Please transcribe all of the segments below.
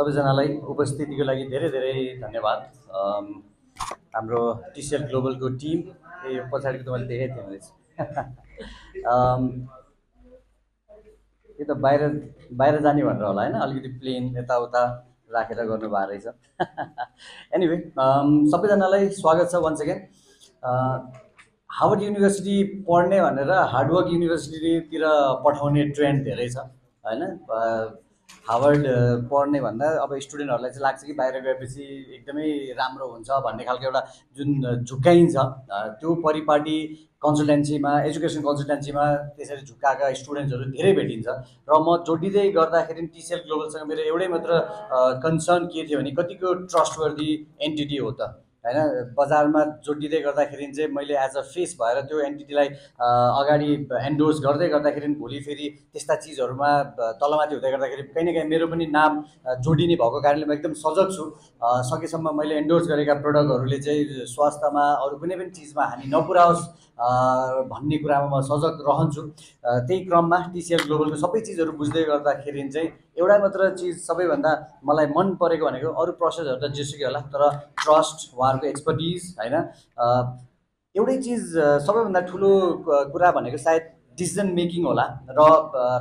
सबैजनालाई उपस्थितिको लागि धेरै धेरै धन्यवाद। हाम्रो टिसिएल ग्लोबलको टिम यो पछाडिको त मैले देखेको थिएँ रहेछ। यो त बाहिर जाने भनेर होला हैन, अलिकति प्लेन यताउता राखेर गर्नुभएको रहेछ। एनिवे सबैजनालाई स्वागत छ वन्स अगेन। हार्वर्ड युनिभर्सिटी पढ्ने भनेर हार्डवर्क युनिभर्सिटीतिर पठाउने ट्रेन्ड धेरै छ हैन। हार्वर्ड पढ्ने भन्दा अब स्टुडेन्टहरूलाई चाहिँ लाग्छ कि बाहिर गएपछि एकदमै राम्रो हुन्छ भन्ने खालको एउटा जुन झुक्काइन्छ, त्यो परिपाटी कन्सल्टेन्सीमा, एजुकेसन कन्सल्टेन्सीमा त्यसरी झुक्काएका स्टुडेन्ट्सहरू धेरै भेटिन्छ। र म जोडिँदै गर्दाखेरि टिसिएल ग्लोबलसँग मेरो एउटै मात्र कन्सर्न के थियो भने कतिको ट्रस्टवर्दी एन्टिटी हो त हैन। बजारमा जोडिँदै गर्दाखेरि चाहिँ मैले एज अ फेस भएर त्यो एन्टिटीलाई अगाडि एन्डोर्स गर्दै गर्दाखेरि भोलि फेरि त्यस्ता चिजहरूमा तलमाथि हुँदै गर्दाखेरि कहीँ न कहीँ मेरो पनि नाम जोडिने भएको कारणले म एकदम सजग छु। सकेसम्म मैले एन्डोर्स गरेका प्रडक्टहरूले चाहिँ स्वास्थ्यमा अरू कुनै पनि चिजमा हानि नपुर्याओस् भन्ने कुरामा म सजग रहन्छु। त्यही क्रममा टिसिएल ग्लोबलको सबै चिजहरू बुझ्दै गर्दाखेरि चाहिँ एउटा मात्र चिज सबैभन्दा मलाई मन परेको भनेको अरू प्रोसेसहरू त जेसुकै होला, तर ट्रस्ट, उहाँहरूको एक्सपर्टिज हैन। एउटै चिज सबैभन्दा ठुलो कुरा भनेको सायद डिसिजन मेकिङ होला। र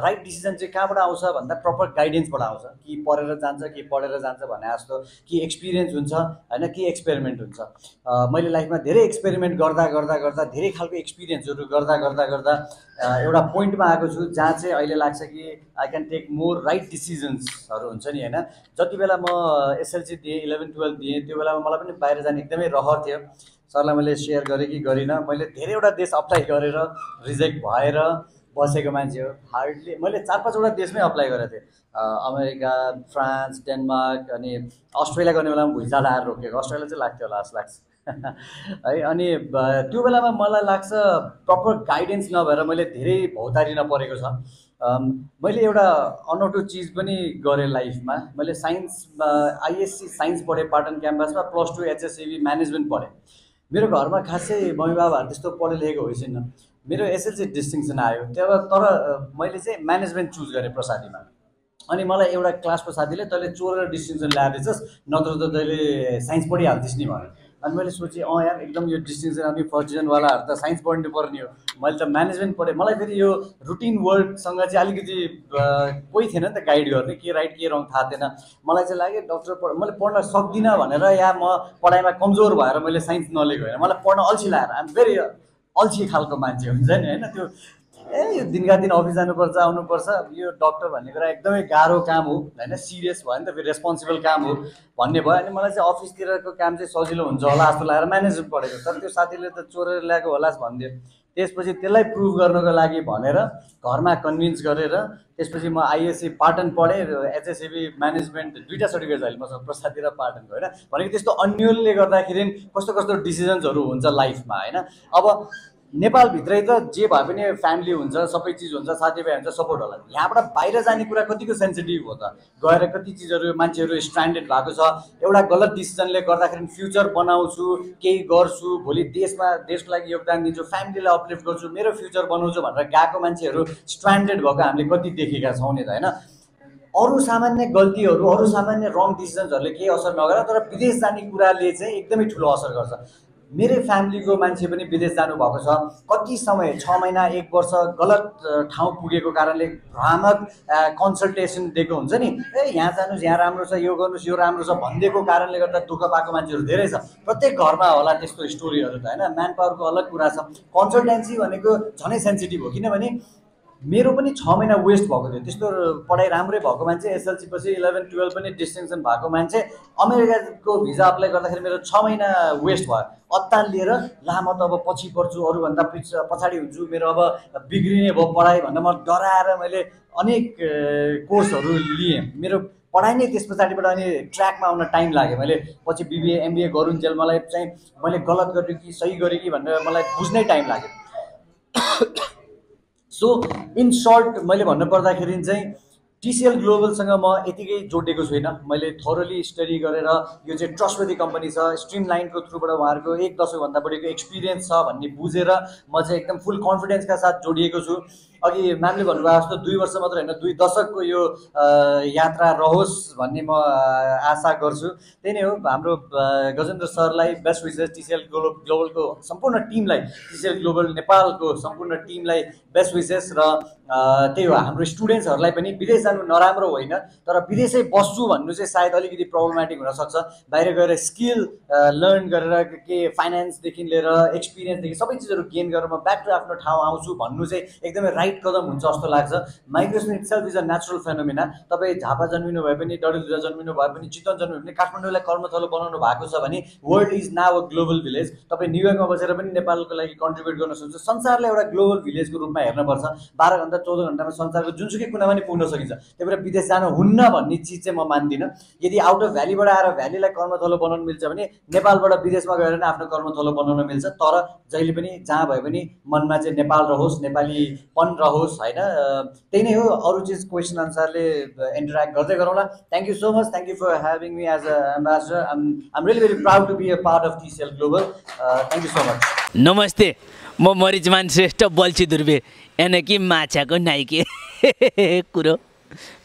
राइट डिसिजन चाहिँ कहाँबाट आउँछ भन्दा प्रपर गाइडेन्सबाट आउँछ। कि पढेर जान्छ, कि पढेर जान्छ भने जस्तो, कि एक्सपिरियन्स हुन्छ हैन, कि एक्सपेरिमेन्ट हुन्छ। मैले लाइफमा धेरै एक्सपेरिमेन्ट गर्दा गर्दा गर्दा धेरै खालको एक्सपिरियन्सहरू गर्दा गर्दा गर्दा एउटा पोइन्टमा आएको छु जहाँ चाहिँ अहिले लाग्छ कि I can take more right डिसिजन्सहरू हुन्छ नि हैन। जति बेला म एसएलसी दिएँ, 11-12 दिएँ, त्यो बेलामा मलाई पनि बाहिर जाने एकदमै रहर थियो। सरलाई मैले सेयर गरेँ कि गरिनँ। मैले धेरैवटा देश अप्लाई गरेर रिजेक्ट भएर बसेको मान्छे हो। हार्डली मैले 4-5वटा देशमै अप्लाई गरेको थिएँ। अमेरिका, फ्रान्स, डेनमार्क, अनि अस्ट्रेलिया गर्ने बेलामा भुइँचालो आएर रोकेको। अस्ट्रेलिया चाहिँ लाग्थ्यो होला जस्तो लाग्छ है। अनि त्यो बेलामा मलाई लाग्छ प्रपर गाइडेन्स नभएर मैले धेरै भौतारिन परेको छ। मैले एउटा अनौठो चिज पनि गरेँ लाइफमा। मैले साइन्समा आइएससी साइन्स पढेँ पाटन क्याम्पसमा, +2 एचएसएबी म्यानेजमेन्ट पढेँ। मेरो घरमा खासै मम्मी बाबाहरू त्यस्तो पढे लेखेको होइन। मेरो एसएलसी डिस्टिङसन आयो तर मैले चाहिँ म्यानेजमेन्ट चुज गरेँ प्रसादीमा। अनि मलाई एउटा क्लासको साथीले तैँले चोरेर डिस्टिङसन ल्याएर दिएछस्, नत्र त तैँले साइन्स पढिहाल्थिस् नि भन्यो। अनि मैले सोचेँ यार एकदम यो डिस्टिङसन आउने फर्स्ट डिभिजनवालाहरू त साइन्स पढ्नु पर्ने हो, मैले त म्यानेजमेन्ट पढेँ। मलाई फेरि यो रुटिन वर्कसँग चाहिँ अलिकति कोही थिएन नि त गाइड गर्ने, के राइट के रङ थाहा थिएन। मलाई चाहिँ लाग्यो डक्टर मैले पढ्न सक्दिनँ भनेर या म पढाइमा कमजोर भएर मैले साइन्स नलिएको होइन। मलाई पढ्न अल्छी लागेर, आम भेरी अल्छी खालको मान्छे हुन्छ नि होइन। त्यो यो दिनका दिन अफिस जानुपर्छ, आउनुपर्छ, यो डक्टर भन्ने कुरा एकदमै गाह्रो काम हो होइन। सिरियस भयो नि त, फेरि रेस्पोन्सिबल काम हो भन्ने भयो। अनि मलाई चाहिँ अफिसतिरको काम चाहिँ सजिलो हुन्छ होला जस्तो लागेर म्यानेजमेन्ट पढेको। तर त्यो साथीले त चोरेर ल्याएको होलास् भनिदियो। त्यसपछि त्यसलाई प्रुभ गर्नको लागि भनेर घरमा कन्भिन्स गरेर त्यसपछि म आइएससी पाटन पढेँ। एचएसएबी म्यानेजमेन्ट 2टा सर्टिफिकेट छ अहिले मसँग, प्रसादी र पाटनको होइन। भनेको त्यस्तो अन्योलले गर्दाखेरि कस्तो कस्तो डिसिजन्सहरू हुन्छ लाइफमा होइन। अब नेपालभित्रै त जे भए पनि फ्यामिली हुन्छ, सबै चिज हुन्छ, साथीभाइ हुन्छ, सपोर्ट होला। यहाँबाट बाहिर जाने कुरा कतिको सेन्सिटिभ हो त। गएर कति चिजहरू मान्छेहरू स्ट्रान्डेड भएको छ। एउटा गलत डिसिजनले गर्दाखेरि फ्युचर बनाउँछु, केही गर्छु, भोलि देशको लागि योगदान दिन्छु, फ्यामिलीलाई अपलिफ्ट गर्छु, मेरो फ्युचर बनाउँछु भनेर गएको मान्छेहरू स्ट्रान्डेड भएको हामीले कति देखेका छौँ नि त होइन। अरू सामान्य गल्तीहरू, अरू सामान्य रङ डिसिजन्सहरूले केही असर नगर्दा तर विदेश जाने कुराले चाहिँ एकदमै ठुलो असर गर्छ। मेरै फ्यामिलीको मान्छे पनि विदेश जानुभएको छ। कति समय 6 महिना 1 वर्ष गलत ठाउँ पुगेको कारणले भ्रामक कन्सल्टेसन दिएको हुन्छ नि। यहाँ जानुहोस्, यहाँ राम्रो छ, यो गर्नुहोस्, यो राम्रो छ भनिदिएको कारणले गर्दा दुःख पाएको मान्छेहरू धेरै छ। प्रत्येक घरमा होला त्यस्तो स्टोरीहरू त होइन। म्यान पावरको अलग कुरा छ। कन्सल्टेन्सी भनेको झनै सेन्सिटिभ हो, किनभने मेरो पनि 6 महिना वेस्ट भएको थियो। त्यस्तो पढाइ राम्रै भएको मान्छे, एसएलसी पछि 11-12 पनि डिस्टिङसन भएको मान्छे, अमेरिकाको भिजा अप्लाई गर्दाखेरि मेरो 6 महिना वेस्ट भयो। अत्तालिएर ला म त अब पछि पढ्छु, अरूभन्दा पछाडि हुन्छु, मेरो अब बिग्रिने भयो पढाइ भनेर म डराएर मैले अनेक कोर्सहरू लिएँ। मेरो पढाइ नै त्यस पछाडिबाट अनि ट्र्याकमा आउन टाइम लाग्यो। मैले पछि बिबिए एमबिए गरुन्जेल मलाई चाहिँ मैले गलत गरेँ कि सही गरेँ कि भनेर मलाई बुझ्नै टाइम लाग्यो। सो इन सर्ट मैले भन्नु पर्दाखेरि चाहिँ टिसिएल ग्लोबलसँग म यतिकै जोडिएको छुइनँ। मैले थोरली स्टडी गरेर यो चाहिँ ट्रस्टवर्दी कम्पनी छ, स्ट्रिमलाइनको थ्रुबाट उहाँहरूको 1 दशकभन्दा बढीको एक्सपिरियन्स छ भन्ने बुझेर म चाहिँ एकदम फुल कन्फिडेन्सका साथ जोडिएको छु। अघि म्यामले भन्नुभएको जस्तो 2 वर्ष मात्र होइन 2 दशकको यो यात्रा रहोस् भन्ने म आशा गर्छु। त्यही नै हो हाम्रो गजेन्द्र सरलाई बेस्ट विसेस, टिसिएल ग्लोबलको सम्पूर्ण टिमलाई, टिसिएल ग्लोबल नेपालको सम्पूर्ण टिमलाई बेस्ट विसेस। र त्यही हो हाम्रो स्टुडेन्ट्सहरूलाई पनि विदेश जानु नराम्रो होइन, तर विदेशै बस्छु भन्नु चाहिँ सायद अलिकति प्रब्लमेटिक हुनसक्छ। बाहिर गएर स्किल लर्न गरेर के फाइनेन्सदेखि लिएर एक्सपिरियन्सदेखि सबै चिजहरू गेन गरेर म ब्याक टु आफ्नो ठाउँ आउँछु भन्नु चाहिँ एकदमै राइट कदम हुन्छ जस्तो लाग्छ। Migration itself is a natural phenomena. तपाईँ झापा जन्मिनु भए पनि, डडेलधुरा जन्मिनु भए पनि, चितवन जन्मिनु भने, काठमाडौँलाई कर्मथलो बनाउनु भएको छ भने world is now a global village. तपाईँ न्युयोर्कमा बसेर पनि नेपालको लागि कन्ट्रिब्युट गर्न सक्छ। संसारलाई एउटा ग्लोबल भिलेजको रूपमा हेर्नुपर्छ। 12 घन्टा 14 घन्टामा संसारको जुनसुकै कुनामा नि पुग्न सकिन्छ। त्यही भएर विदेश जानु हुन्न भन्ने चिज चाहिँ म मान्दिनँ। यदि आउट अफ भ्यालीबाट आएर भ्यालीलाई कर्मथलो बनाउनु मिल्छ भने नेपालबाट विदेशमा गएर नै आफ्नो कर्मथलो बनाउन मिल्छ। तर जहिले पनि जहाँ भए पनि मनमा चाहिँ नेपाल रहोस्, नेपालीपन रहोस् होइन। त्यही नै हो। अरू चिज क्वेसन अनुसारले इन्टरेक्ट गर्दै गरौँला। Thank you so much. Thank you for having me as a ambassador. I'm really very proud to be a part of TCL Global. Thank you so much. नमस्ते, म मरिचमान श्रेष्ठ बल्छी दुर्बे यानि माछाको नाइके कुरो।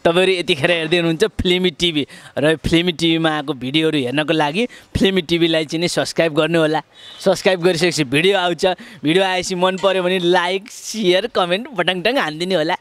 तपाईँहरू यतिखेर हेर्दै हुनुहुन्छ फिल्मी टिभी र फिल्मी टिभीमा आएको भिडियोहरू हेर्नको लागि फिल्मी टिभीलाई चाहिँ सब्सक्राइब गर्नु होला। सब्सक्राइब गरिसकेपछि भिडियो आउँछ, भिडियो आएपछि मन पऱ्यो भने लाइक, सेयर, कमेन्ट बटङटङ हानिदिनु होला।